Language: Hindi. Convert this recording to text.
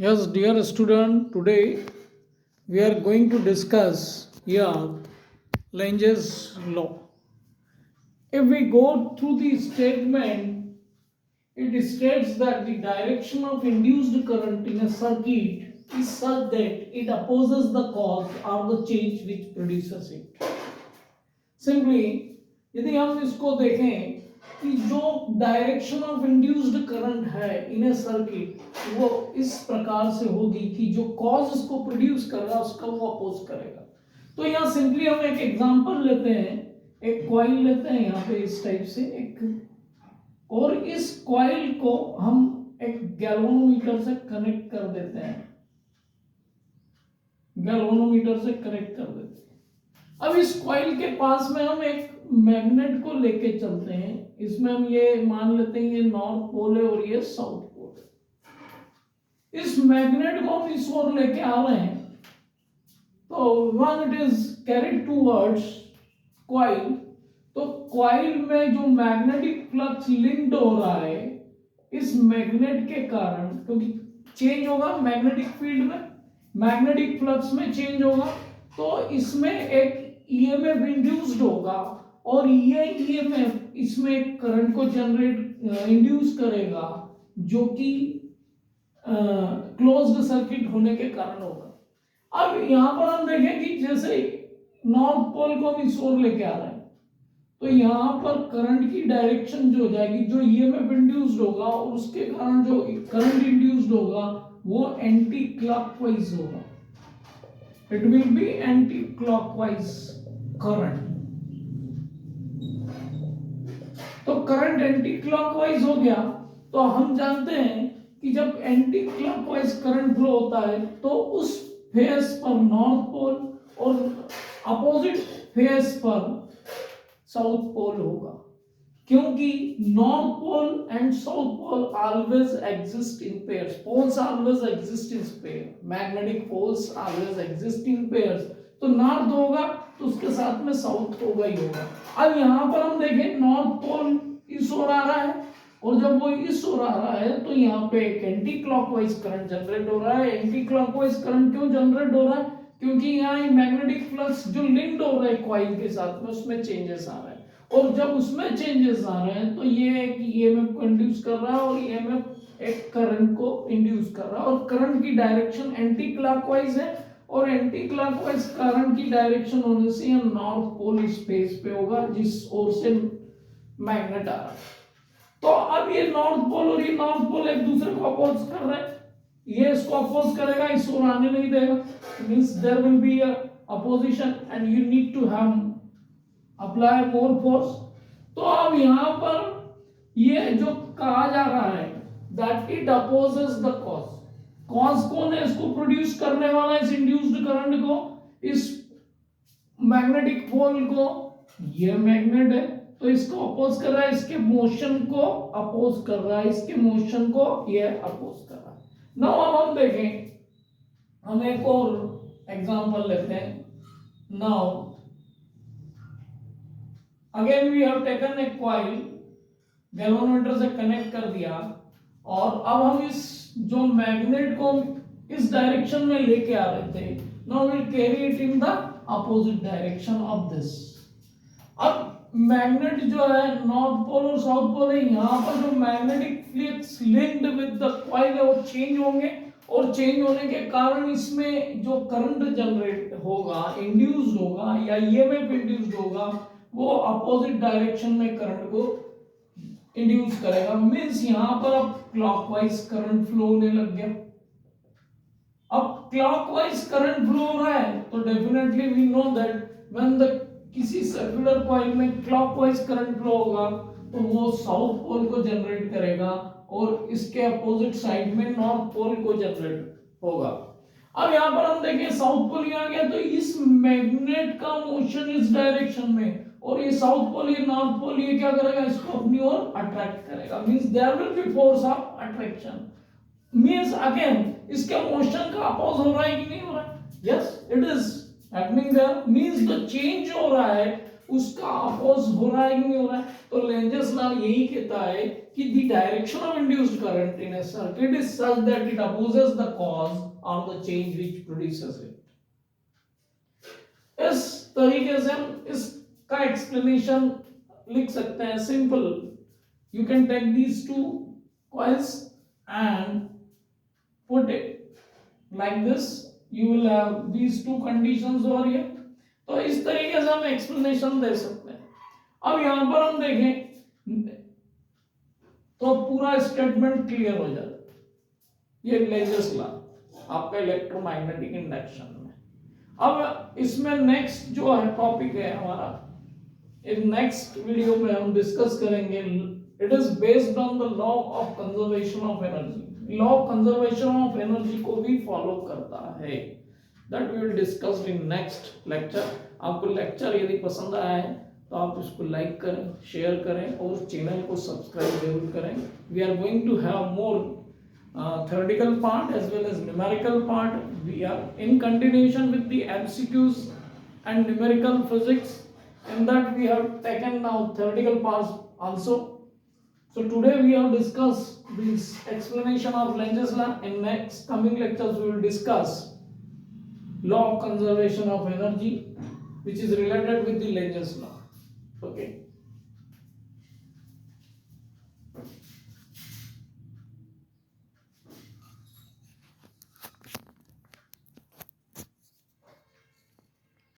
Yes, dear student, today we are going to discuss here Lange's law. If we go through the statement, it states that the direction of induced current in a circuit is such that it opposes the cause or the change which produces it. Simply, यदि हम इसको देखें कि जो डायरेक्शन ऑफ इंड्यूस्ड करंट है इन ए सर्किट वो इस प्रकार से होगी कि जो कॉज उसको प्रोड्यूस कर रहा है उसका वो अपोज करेगा। तो यहाँ सिंपली हम एक एग्जांपल लेते हैं, एक कॉइल लेते हैं यहाँ पे इस टाइप से एक, और इस कॉइल को हम एक गैल्वेनोमीटर से कनेक्ट कर देते हैं, गैल्वेनोमीटर से कनेक्ट कर देते हैं। अब इस कॉइल के पास में हम एक मैग्नेट को लेके चलते हैं, इसमें हम ये मान लेते हैं ये नॉर्थ पोल है और ये साउथ पोल है। इस मैग्नेट को हम इस ओर लेके आ रहे हैं, तो when it is carried towards coil, तो कॉइल में जो मैग्नेटिक फ्लक्स लिंक्ड हो रहा है इस मैग्नेट के कारण, क्योंकि चेंज होगा मैग्नेटिक फील्ड में, मैग्नेटिक फ्लक्स में चेंज होगा, तो इसमें एक ईएमएफ इंड्यूस्ड होगा और ये ईएमएफ इसमें करंट को जनरेट इंड्यूस करेगा जो कि क्लोज्ड सर्किट होने के कारण होगा। अब यहां पर हम देखें कि जैसे नॉर्थ पोल को हम इस ओर लेके आ रहे हैं, तो यहां पर करंट की डायरेक्शन जो हो जाएगी, जो ईएमएफ इंड्यूस्ड होगा और उसके कारण जो करंट इंड्यूस्ड होगा वो एंटी क्लॉकवाइज होगा, it will be anti-clockwise current। तो करंट एंटी क्लॉकवाइज हो गया, तो हम जानते हैं कि जब एंटी क्लॉकवाइज करंट फ्लो होता है तो उस फेस पर नॉर्थ पोल और अपोजिट फेस पर साउथ पोल होगा, क्योंकि north pole and south pole always exist in pairs, poles always exist in pair, magnetic poles always exist in pairs. तो नॉर्थ होगा तो उसके साथ में साउथ होगा ही होगा। अब यहां पर हम देखें नॉर्थ पोल इस ओर आ रहा है और जब वो इस ओर आ रहा है तो यहाँ पे एक एंटी क्लॉकवाइज करंट जनरेट हो रहा है। एंटी क्लॉकवाइज करंट क्यों जनरेट हो रहा है? क्योंकि यहाँ मैग्नेटिक फ्लक्स जो लिंक्ड हो रहा है कॉइल के साथ में उसमें चेंजेस आ रहे हैं, और जब उसमें चेंजेस आ रहे हैं तो ये एक ईएमएफ को इंड्यूस कर रहा है और ईएमएफ एक करंट को इंड्यूस कर रहा है, और करंट की डायरेक्शन एंटी क्लॉकवाइज है, और एंटी क्लॉकवाइज करंट की डायरेक्शन होने से ये नॉर्थ पोल स्पेस पे होगा जिस ओर से मैग्नेट आ रहा है। तो अब ये नॉर्थ पोल और ये नॉर्थ पोल एक दूसरे को अपोज कर रहे हैं, ये इसको अपोज करेगा, इस ओर आने नहीं देगा, means there will be a opposition and you need to have apply more force. तो अब यहां पर ये जो कहा जा रहा है that it opposes the cause, cause कौन है? इसको प्रोड्यूस करने वाला इस इंड्यूस्ड करंट को, इस मैग्नेटिक पोल को, ये मैग्नेट है तो इसको अपोज कर रहा है, इसके मोशन को अपोज कर रहा है, इसके मोशन को ये अपोज कर रहा है। नाउ अब हम देखें, हम एक और एग्जांपल लेते हैं। Now again we have taken a coil, galvanometer से कनेक्ट कर दिया, और अब हम इस जो मैग्नेट को इस डायरेक्शन में लेके आ रहे थे, now we will carry it in the opposite direction of this. अब मैग्नेट जो है नॉर्थ पोल और साउथ पोल है, यहाँ पर जो magnetic flux linked with the coil है वो चेंज होंगे, और चेंज होने के कारण इसमें जो करंट जनरेट होगा, इंड्यूस्ड होगा या ईएमएफ इंड्यूस्ड होगा, वो अपोजिट डायरेक्शन में करंट को इंड्यूस करेगा। मींस यहां पर अब क्लॉकवाइज करंट फ्लो होने लग गया। अब क्लॉकवाइज करंट फ्लो हो रहा है तो definitely we know that when the किसी सर्कुलर कॉइल में क्लॉकवाइज करंट फ्लो होगा तो वो साउथ पोल को जनरेट करेगा और इसके अपोजिट साइड में नॉर्थ पोल को जनरेट होगा। अब यहां पर हम देखें साउथ पोल आ गया, तो इस मैग्नेट का मोशन इस डायरेक्शन में, और ये साउथ पोल ये नॉर्थ पोल ये क्या करेगा? इसको अपनी ओर अट्रैक्ट करेगा, means there will be force of attraction, means again इसके मोशन का अपोज हो रहा है कि नहीं हो रहा है? Yes it is happening there, means the change हो रहा है उसका अपोज हो रहा है कि नहीं हो रहा है? तो लेंजेस लॉ यही कहता है कि the direction of induced current in a circuit is such that it opposes the cause of the change which produces it. इस तरीके से हम इसका एक्सप्लेनेशन लिख सकते हैं simple. You can take these two coils and put it like this, you will have these two conditions over here. तो इस तरीके से हम एक्सप्लेनेशन दे सकते हैं। अब यहां पर हम देखें तो पूरा स्टेटमेंट क्लियर हो जाता है। ये लेंजेस लॉ आपका इलेक्ट्रोमैग्नेटिक इंडक्शन में। अब इसमें नेक्स्ट जो है टॉपिक है हमारा, इन नेक्स्ट वीडियो में हम डिस्कस करेंगे, it is based on the law of conservation of energy. Law of conservation of energy को भी फॉलो करता है, that we will discuss in next lecture. आपको लेक्चर यदि पसंद आया है तो आप इसको लाइक करें, शेयर करें और चैनल को सब्सक्राइब जरूर करें। We are going to have more theoretical part as well as numerical part. We are in continuation with the MCQs and numerical physics. In that we have taken now theoretical parts also. So today we have discussed this explanation of Lentz's law. In next coming lectures we will discuss law of conservation of energy, which is related with the Lentz's law. Okay.